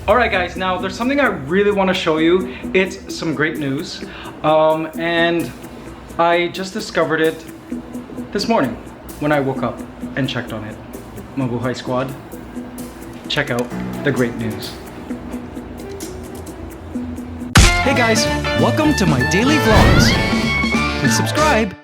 Alright guys, now there's something I really want to show you. It's some great news. And I just discovered it this morning when I woke up and checked on it. Mabuhay Squad, check out the great news. Hey guys, welcome to my daily vlogs. Please subscribe.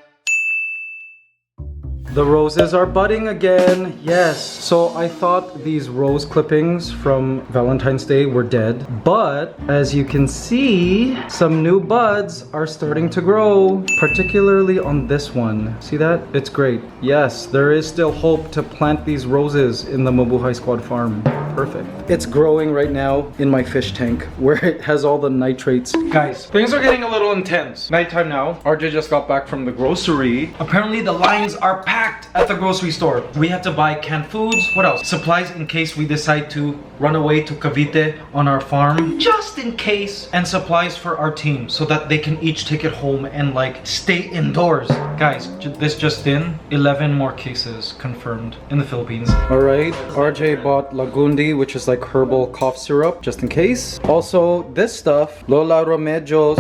The roses are budding again, yes. So I thought these rose clippings from Valentine's Day were dead, but as you can see, some new buds are starting to grow, particularly on this one. See that? It's great. Yes, there is still hope to plant these roses in the Mabuhay Squad farm. Perfect. It's growing right now in my fish tank where it has all the nitrates. Guys, things are getting a little intense. Nighttime now. RJ just got back from the grocery. Apparently the lines are packed at the grocery store. We had to buy canned foods. What else? Supplies in case we decide to run away to Cavite on our farm. Just in case. And supplies for our team so that they can each take it home and like stay indoors. Guys, this just in. 11 more cases confirmed in the Philippines. Alright, RJ bought Lagundi, which is like herbal cough syrup, just in case. Also, this stuff, Lola Remedios,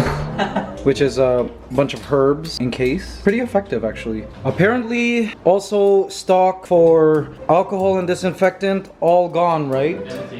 which is a bunch of herbs in case. Pretty effective actually. Apparently also stock for alcohol and disinfectant all gone, right?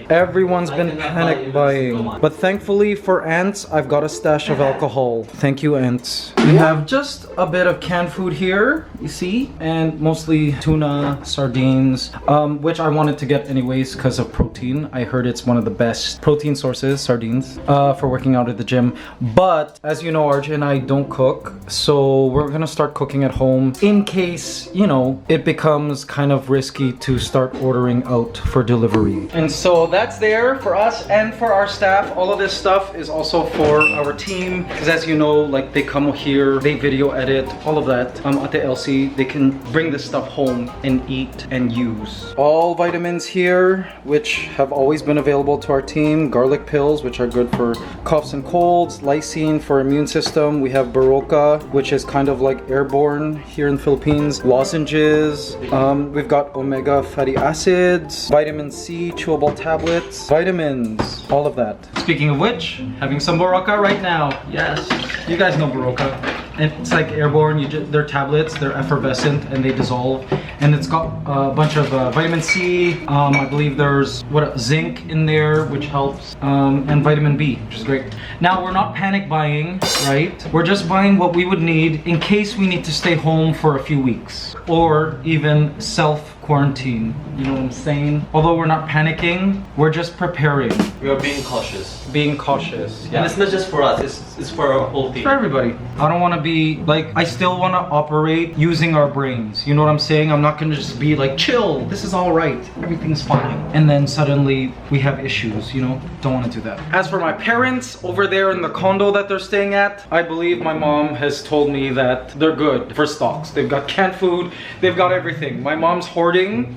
Everyone's been panic buying. But thankfully for Ants, I've got a stash of alcohol. Thank you, Ants. We have just a bit of canned food here, you see, and mostly tuna, sardines, which I wanted to get anyways because of protein. I heard it's one of the best protein sources, sardines, for working out at the gym. But as you know, RJ and I don't cook, so we're gonna start cooking at home in case, you know, it becomes kind of risky to start ordering out for delivery. And so that's there for us and for our staff. All of this stuff is also for our team because as you know, like they come here, they video edit, all of that. At the Ellsie, they can bring this stuff home and eat and use. All vitamins here, which have always been available to our team. Garlic pills, which are good for coughs and colds. Lysine for immune system. We have Baroka, which is kind of like airborne here in the Philippines. Lozenges. We've got omega fatty acids, vitamin C, chewable tablets, vitamins, all of that. Speaking of which, having some Baroka right now. Yes, you guys know Baroka. It's like airborne. They're tablets. They're effervescent and they dissolve. And it's got a bunch of vitamin C. I believe there's zinc in there, which helps, and vitamin B, which is great. Now we're not panic buying, right? We're just buying what we would need in case we need to stay home for a few weeks or even self-quarantine. You know what I'm saying? Although we're not panicking, we're just preparing. We are being cautious. Being cautious, yeah. And it's not just for us, it's for our whole team. For everybody. I don't want to be like, I still want to operate using our brains. You know what I'm saying? I'm not going to just be like, chill, this is all right, everything's fine. And then suddenly we have issues, you know? Don't want to do that. As for my parents over there in the condo that they're staying at, I believe my mom has told me that they're good for stocks. They've got canned food, they've got everything. My mom's hoarding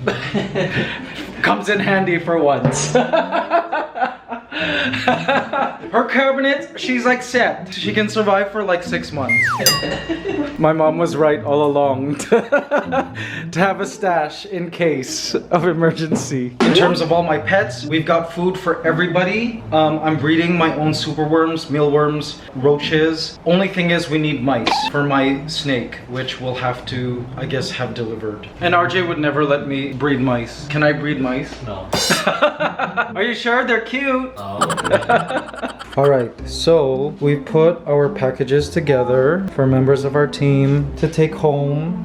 comes in handy for once. Her cabinet, she's like set. She can survive for like 6 months. My mom was right all along to have a stash in case of emergency. In terms of all my pets, we've got food for everybody. I'm breeding my own superworms, mealworms, roaches. Only thing is we need mice for my snake, which we'll have to, I guess, have delivered. And RJ would never let me breed mice. Can I breed mice? No. Are you sure? They're cute. Oh. Alright, so we put our packages together for members of our team to take home,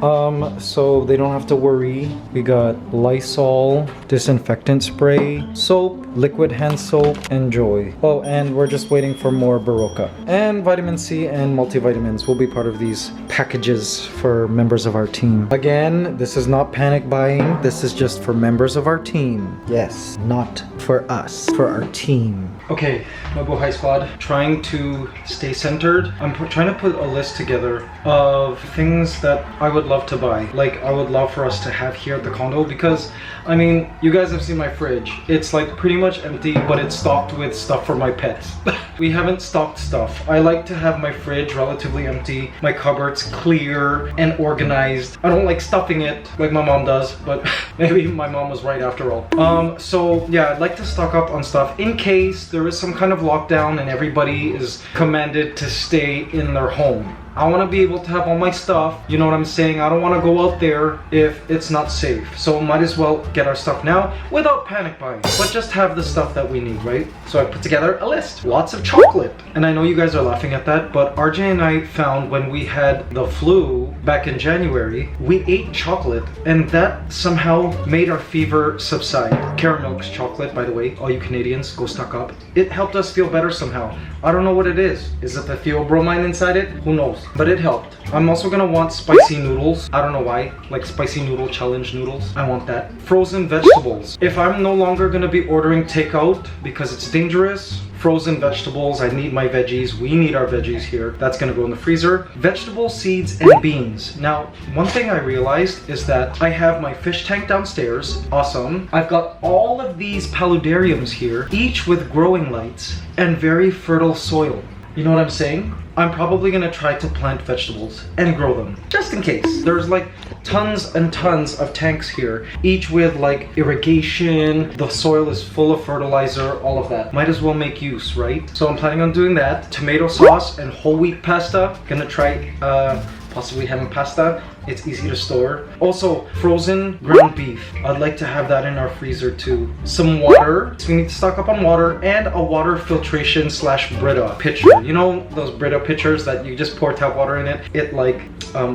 so they don't have to worry. We got Lysol, disinfectant spray, soap, liquid hand soap, and Joy. Oh, and we're just waiting for more Baroka. And vitamin C and multivitamins will be part of these packages for members of our team. Again, this is not panic buying. This is just for members of our team. Yes, not for us, for our team. Okay, Mabuhay Squad, trying to stay centered. I'm trying to put a list together of things that I would love to buy. Like, I would love for us to have here at the condo because, I mean, you guys have seen my fridge. It's like pretty much empty, but it's stocked with stuff for my pets. We haven't stocked stuff. I like to have my fridge relatively empty, my cupboards clear and organized. I don't like stuffing it like my mom does, but maybe my mom was right after all. So yeah, I'd like to stock up on stuff in case case there is some kind of lockdown and everybody is commanded to stay in their home. I want to be able to have all my stuff, you know what I'm saying? I don't want to go out there if it's not safe. So might as well get our stuff now without panic buying, but just have the stuff that we need, right? So I put together a list. Lots of chocolate. And I know you guys are laughing at that, but RJ and I found when we had the flu back in January, we ate chocolate and that somehow made our fever subside. Caramilk's chocolate, by the way, all you Canadians, go stock up. It helped us feel better somehow. I don't know what it is. Is it the theobromine inside it? Who knows? But it helped. I'm also gonna want spicy noodles. I don't know why. Like spicy noodle challenge noodles. I want that. Frozen vegetables. If I'm no longer gonna be ordering takeout because it's dangerous, frozen vegetables, I need my veggies. We need our veggies here. That's gonna go in the freezer. Vegetable seeds and beans. Now, one thing I realized is that I have my fish tank downstairs. Awesome. I've got all of these paludariums here, each with growing lights and very fertile soil. You know what I'm saying? I'm probably gonna try to plant vegetables and grow them, just in case. There's like tons and tons of tanks here, each with like irrigation, the soil is full of fertilizer, all of that. Might as well make use, right? So I'm planning on doing that. Tomato sauce and whole wheat pasta. Gonna try possibly having pasta. It's easy to store. Also, frozen ground beef. I'd like to have that in our freezer too. Some water. So we need to stock up on water and a water filtration slash Brita pitcher. You know those Brita pitchers that you just pour tap water in it? It like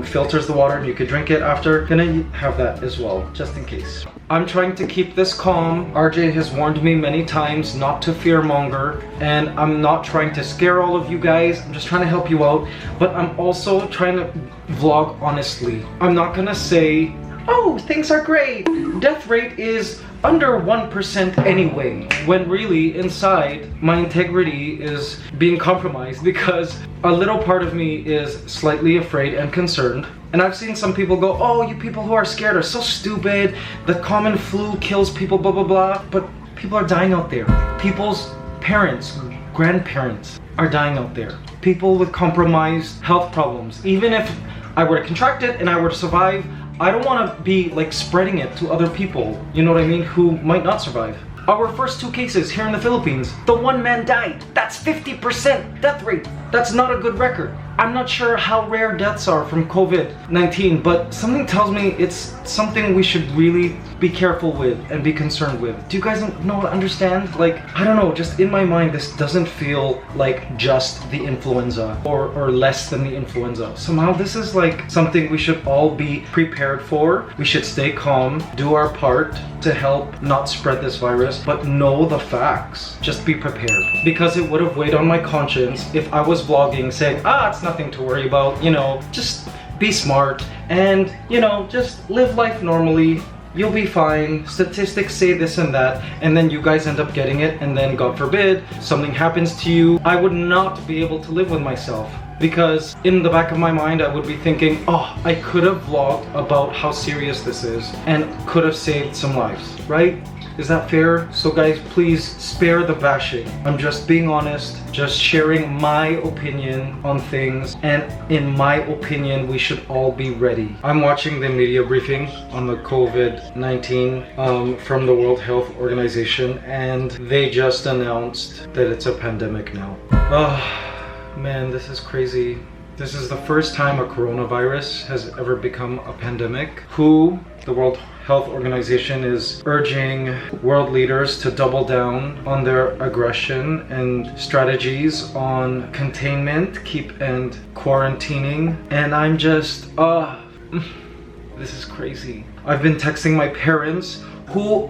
filters the water and you could drink it after. Gonna have that as well, just in case. I'm trying to keep this calm. RJ has warned me many times not to fearmonger, and I'm not trying to scare all of you guys. I'm just trying to help you out, but I'm also trying to vlog honestly. I'm not gonna say, oh, things are great. Death rate is under 1% anyway, when really inside my integrity is being compromised because a little part of me is slightly afraid and concerned. And I've seen some people go, oh, you people who are scared are so stupid. The common flu kills people, blah, blah, blah. But people are dying out there. People's parents, grandparents are dying out there. People with compromised health problems. Even if I were to contract it and I were to survive, I don't want to be like spreading it to other people, you know what I mean, who might not survive. Our first 2 cases here in the Philippines, the 1 man died. That's 50% death rate. That's not a good record. I'm not sure how rare deaths are from COVID-19, but something tells me it's something we should really be careful with and be concerned with. Do you guys understand? Like, I don't know, just in my mind, this doesn't feel like just the influenza or less than the influenza. Somehow this is like something we should all be prepared for. We should stay calm, do our part to help not spread this virus, but know the facts. Just be prepared. Because it would have weighed on my conscience if I was vlogging saying, it's nothing to worry about, you know, just be smart and, you know, just live life normally. You'll be fine. Statistics say this and that, and then you guys end up getting it, and then God forbid something happens to you. I would not be able to live with myself because in the back of my mind I would be thinking, oh, I could have vlogged about how serious this is and could have saved some lives, right? Is that fair? So guys, please spare the bashing. I'm just being honest, just sharing my opinion on things, and in my opinion, we should all be ready. I'm watching the media briefing on the COVID-19 from the World Health Organization, and they just announced that it's a pandemic now. Oh, man, this is crazy. This is the first time a coronavirus has ever become a pandemic. The World Health Organization is urging world leaders to double down on their aggression and strategies on containment, and quarantining. And I'm just, this is crazy. I've been texting my parents who,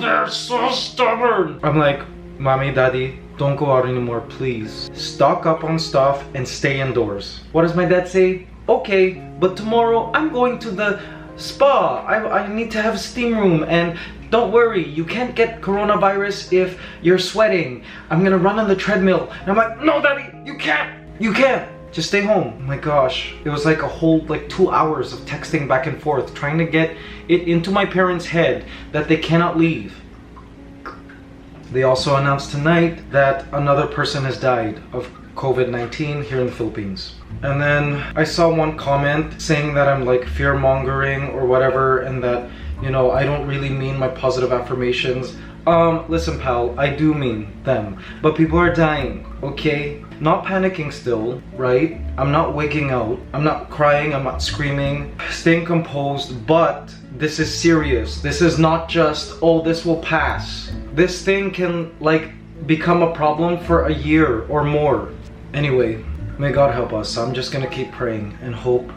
they're so stubborn. I'm like, Mommy, Daddy, don't go out anymore, please. Stock up on stuff and stay indoors. What does my dad say? Okay, but tomorrow I'm going to the spa. I need to have a steam room, and don't worry, you can't get coronavirus if you're sweating. I'm gonna run on the treadmill. And I'm like, no, Daddy, you can't. You can't. Just stay home. Oh my gosh. It was like a whole 2 hours of texting back and forth, trying to get it into my parents' head that they cannot leave. They also announced tonight that another person has died of COVID-19 here in the Philippines. And then I saw one comment saying that I'm like fear-mongering or whatever, and that, you know, I don't really mean my positive affirmations. Listen pal, I do mean them, but people are dying, okay? Not panicking still, right? I'm not wigging out, I'm not crying, I'm not screaming, staying composed, but this is serious. This is not just, oh, this will pass. This thing can like become a problem for a year or more. Anyway, may God help us. I'm just gonna keep praying and hope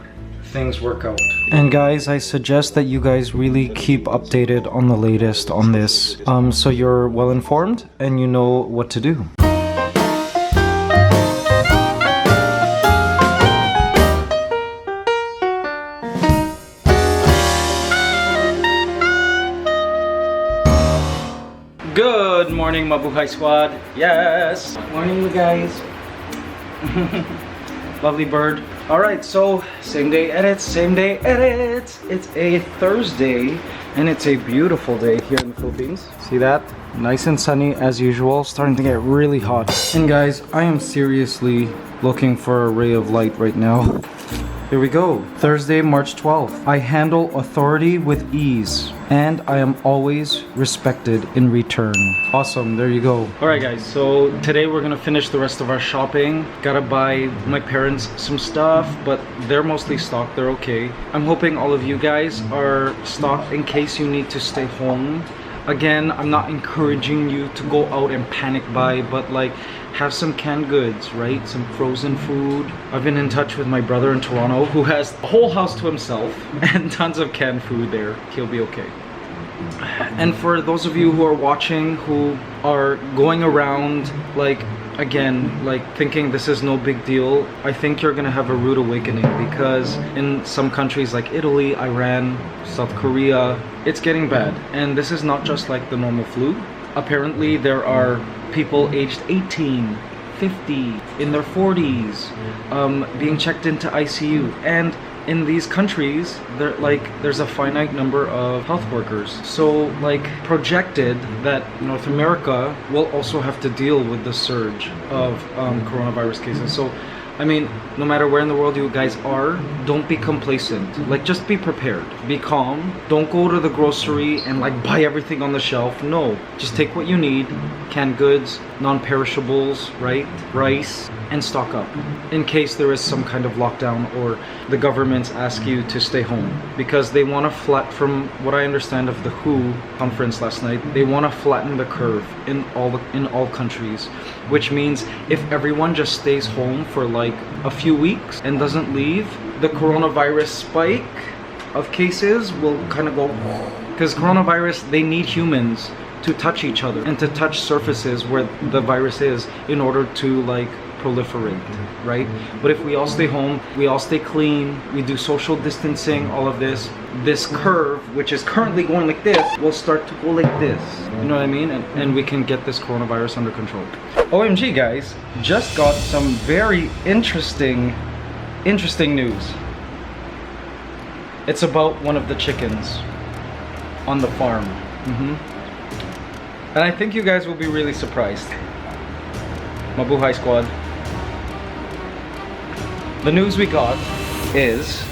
things work out. And guys, I suggest that you guys really keep updated on the latest on this, so you're well informed and you know what to do. Good morning, Mabuhay Squad. Yes. Morning, you guys. Lovely bird. All right, so same day edits, same day edits. It's a Thursday and it's a beautiful day here in the Philippines. See that? Nice and sunny as usual, starting to get really hot. And guys, I am seriously looking for a ray of light right now. Here we go. Thursday, March 12th. I handle authority with ease and I am always respected in return. Awesome, there you go. All right guys, so today we're gonna finish the rest of our shopping. Gotta buy my parents some stuff, but they're mostly stocked, they're okay. I'm hoping all of you guys are stocked in case you need to stay home. Again, I'm not encouraging you to go out and panic buy, but like have some canned goods, right? Some frozen food. I've been in touch with my brother in Toronto who has a whole house to himself and tons of canned food there. He'll be okay. And for those of you who are watching who are going around like, again, like thinking this is no big deal, I think you're gonna have a rude awakening because in some countries like Italy, Iran, South Korea, it's getting bad. And this is not just like the normal flu. Apparently there are people aged 18, 50, in their 40s, being checked into ICU. And in these countries, there's a finite number of health workers. So like projected that North America will also have to deal with the surge of coronavirus cases. So I mean, no matter where in the world you guys are, don't be complacent. Like, just be prepared. Be calm. Don't go to the grocery and like buy everything on the shelf. No, just take what you need. Canned goods, non-perishables, right? Rice, and stock up in case there is some kind of lockdown or the governments ask you to stay home, because they want to from what I understand of the WHO conference last night, they want to flatten the curve in all countries, which means if everyone just stays home for like a few weeks and doesn't leave, the coronavirus spike of cases will kind of go, because coronavirus, they need humans to touch each other and to touch surfaces where the virus is in order to like proliferate, right? But if we all stay home, we all stay clean, we do social distancing, all of this curve, which is currently going like this, will start to go like this. You know what I mean? And we can get this coronavirus under control. OMG guys, just got some very interesting news. It's about one of the chickens on the farm. And I think you guys will be really surprised. Mabuhay Squad. The news we got is